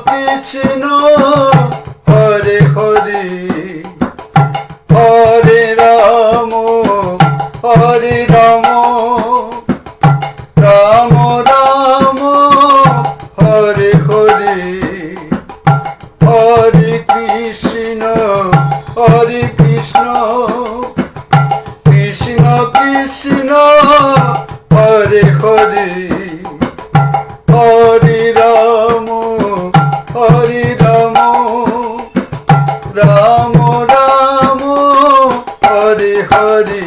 Krishna Hare Hare Hare Ram Hare Ram Ram Ram Hare Hare Hare Krishna Krishna Krishna Hare Hare Hare Ram Ram Ram Hare Hare.